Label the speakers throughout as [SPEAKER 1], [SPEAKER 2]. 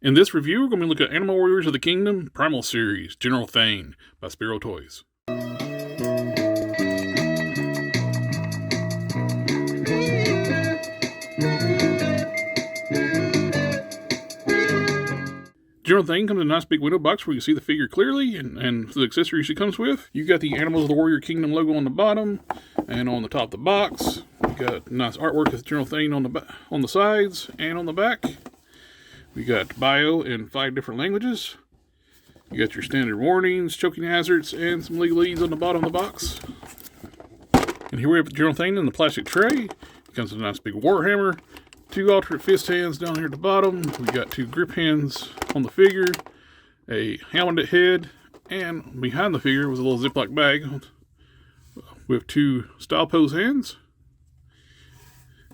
[SPEAKER 1] In this review, we're going to look at Animal Warriors of the Kingdom Primal Series, General Thane by Sparrow Toys. General Thane comes in a nice big window box where you can see the figure clearly and the accessories she comes with. You got the Animals of the Warrior Kingdom logo on the bottom and on the top of the box. You got nice artwork with General Thane on the sides and on the back. We got bio in 5 different languages. You got your standard warnings, choking hazards, and some legalese on the bottom of the box. And here we have General Thane in the plastic tray. It comes with a nice big warhammer. 2 alternate fist hands down here at the bottom. We got 2 grip hands on the figure, a helmeted head, and behind the figure was a little Ziploc bag with 2 style pose hands.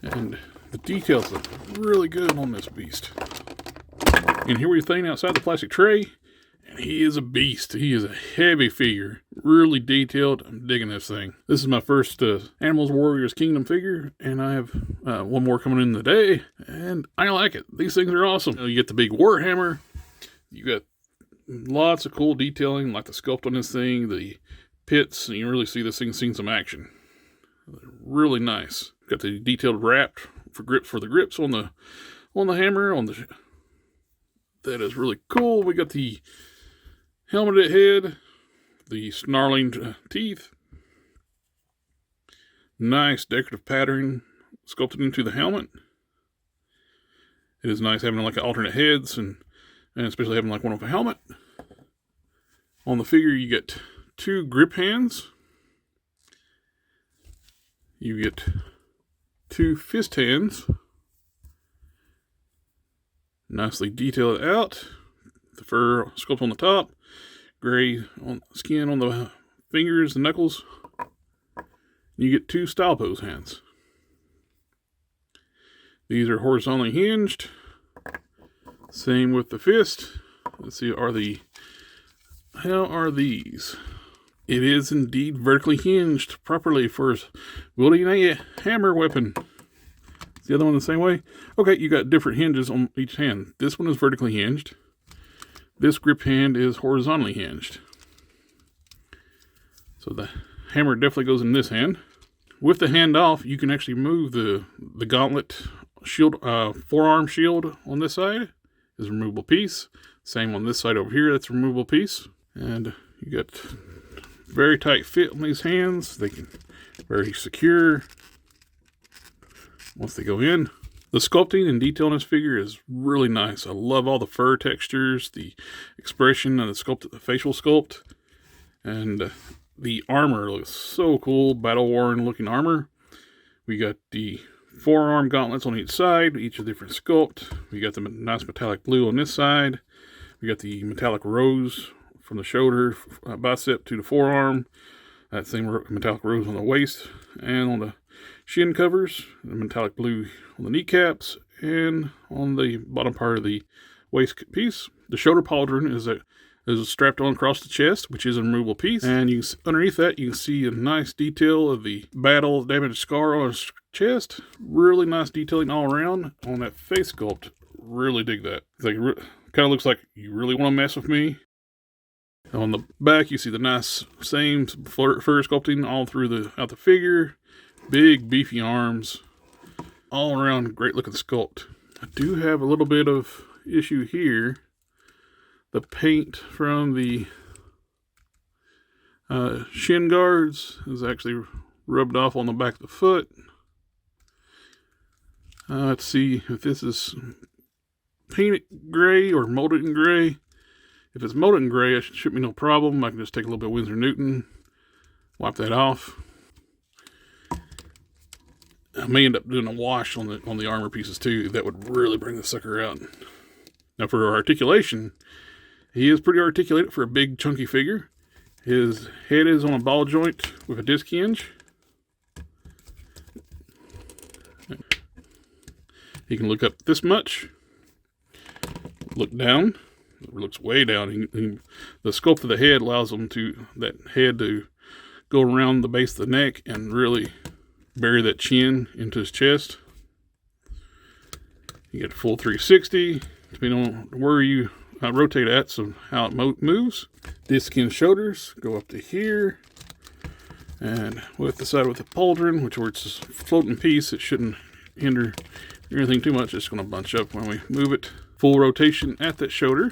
[SPEAKER 1] And the details look really good on this beast. And here we have Thane outside the plastic tray, and he is a beast. He is a heavy figure, really detailed. I'm digging this thing. This is my first Animals Warriors Kingdom figure, and I have one more coming in today, and I like it. These things are awesome. You get the big warhammer. You got lots of cool detailing, like the sculpt on this thing, the pits, and you really see this thing seeing some action. Really nice. Got the detailed wrap for the grips on the hammer that is really cool. We got the helmeted head, the snarling teeth, nice decorative pattern sculpted into the helmet. It is nice having like alternate heads and especially having like one with a helmet. On the figure you get 2 grip hands. You get 2 fist hands. Nicely detailed out. The fur sculpt on the top. Gray skin on the fingers and knuckles. You get 2 style pose hands. These are horizontally hinged. Same with the fist. Let's see, how are these? It is indeed vertically hinged properly for wielding a hammer weapon. Is the other one the same way? Okay, you got different hinges on each hand. This one is vertically hinged. This grip hand is horizontally hinged. So the hammer definitely goes in this hand. With the hand off, you can actually move the gauntlet shield, forearm shield on this side is a removable piece. Same on this side over here, that's a removable piece. And you got very tight fit on these hands. They can very secure once they go in. The sculpting and detail on this figure is really nice. I love all the fur textures, the expression and the facial sculpt. And the armor looks so cool, battle-worn looking armor. We got the forearm gauntlets on each side, each a different sculpt. We got the nice metallic blue on this side. We got the metallic rose from the shoulder, bicep to the forearm. That same metallic rose on the waist and on the shin covers. The metallic blue on the kneecaps and on the bottom part of the waist piece. The shoulder pauldron is strapped on across the chest, which is a removable piece. And underneath that, you can see a nice detail of the battle damaged scar on his chest. Really nice detailing all around on that face sculpt. Really dig that. It's like, kind of looks like you really want to mess with me. On the back, you see the nice same fur sculpting all throughout the figure. Big beefy arms. All around great looking sculpt. I do have a little bit of issue here. The paint from the shin guards is actually rubbed off on the back of the foot. Let's see if this is painted gray or molded in gray. If it's molded in gray, it should be no problem. I can just take a little bit of Winsor Newton, wipe that off. I may end up doing a wash on the armor pieces too. That would really bring the sucker out. Now for articulation, he is pretty articulated for a big chunky figure. His head is on a ball joint with a disc hinge. He can look up this much. Look down. It looks way down. The sculpt of the head allows that head to go around the base of the neck and really bury that chin into his chest. You get a full 360. depending on where you rotate at, so how it moves. Disc and shoulders go up to here. And with the side with the pauldron, which where it's a floating piece, it shouldn't hinder anything too much. It's going to bunch up when we move it. Full rotation at that shoulder.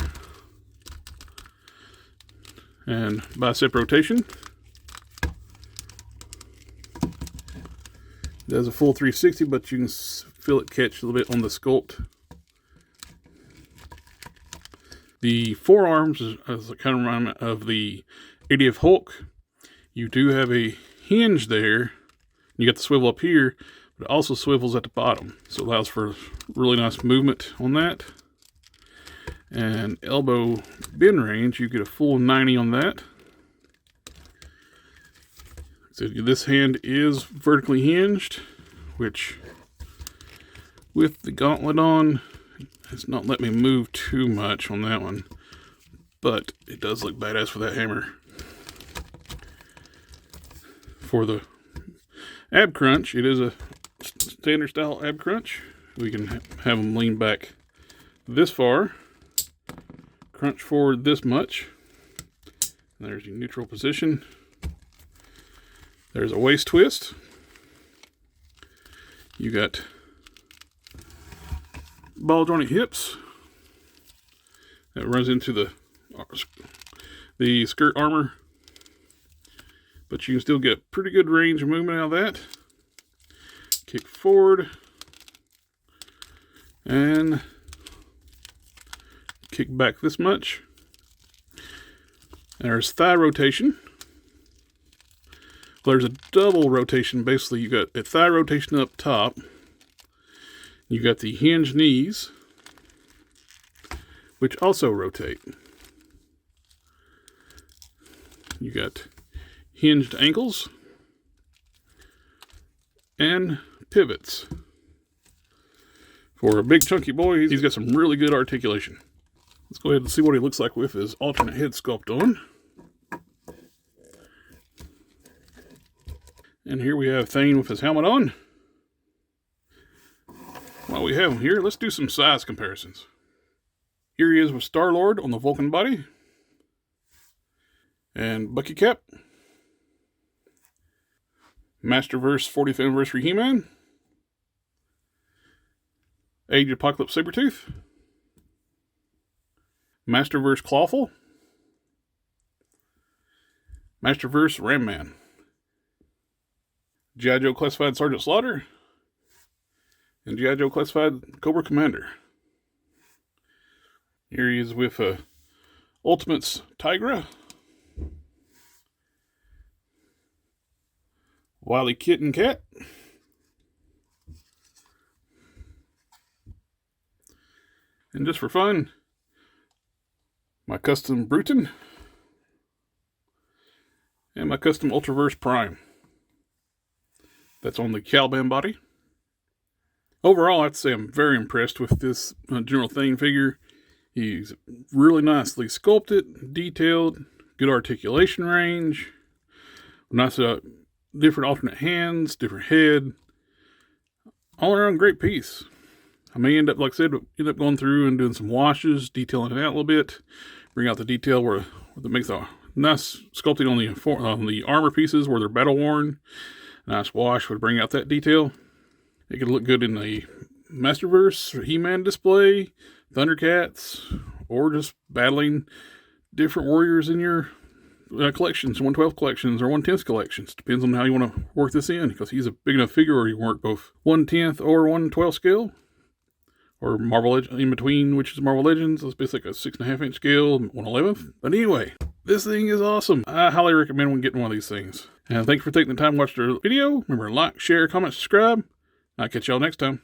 [SPEAKER 1] And bicep rotation. It does a full 360, but you can feel it catch a little bit on the sculpt. The forearms is a kind of reminder of the AWOK. You do have a hinge there. You got the swivel up here, but it also swivels at the bottom. So it allows for really nice movement on that. And elbow bend range, you get a full 90 on that. So this hand is vertically hinged, which with the gauntlet on, it's not letting me move too much on that one. But it does look badass with that hammer. For the ab crunch, it is a standard style ab crunch. We can have them lean back this far, crunch forward this much. And there's your neutral position. There's a waist twist. You got ball jointed hips. That runs into the skirt armor. But you can still get pretty good range of movement out of that. Kick forward. And kick back this much. There's thigh rotation. Well, there's a double rotation. Basically, you got a thigh rotation up top. You got the hinged knees, which also rotate. You got hinged ankles and pivots. For a big chunky boy, he's got some really good articulation. Let's go ahead and see what he looks like with his alternate head sculpt on. And here we have Thane with his helmet on. While we have him here, let's do some size comparisons. Here he is with Star-Lord on the Vulcan body. And Bucky Cap. Masterverse 40th Anniversary He-Man. Age Apocalypse Sabretooth. Masterverse Clawful. Masterverse Ram Man. G.I. Joe Classified Sergeant Slaughter. And G.I. Joe Classified Cobra Commander. Here he is with Ultimates Tigra. Wily Kitten Cat. And just for fun, my custom Bruton. And my custom Ultraverse Prime. That's on the Caliban body. Overall, I have to say I'm very impressed with this General Thane figure. He's really nicely sculpted, detailed, good articulation range, nice different alternate hands, different head. All around great piece. I may end up, like I said, going through and doing some washes, detailing it out a little bit, bring out the detail where that makes a nice sculpting on the armor pieces where they're battle worn. Nice wash would bring out that detail. It could look good in the Masterverse He-Man display, Thundercats, or just battling different warriors in your collections, 1/12 collections or 1/10 collections. Depends on how you want to work this in, because he's a big enough figure where you can work both 1/10 or 1/12 scale, or Marvel in between, which is Marvel Legends. It's basically a 6.5 inch scale, 1/11. But anyway, this thing is awesome. I highly recommend getting one of these things. And thanks for taking the time to watch the video. Remember to like, share, comment, subscribe. I'll catch y'all next time.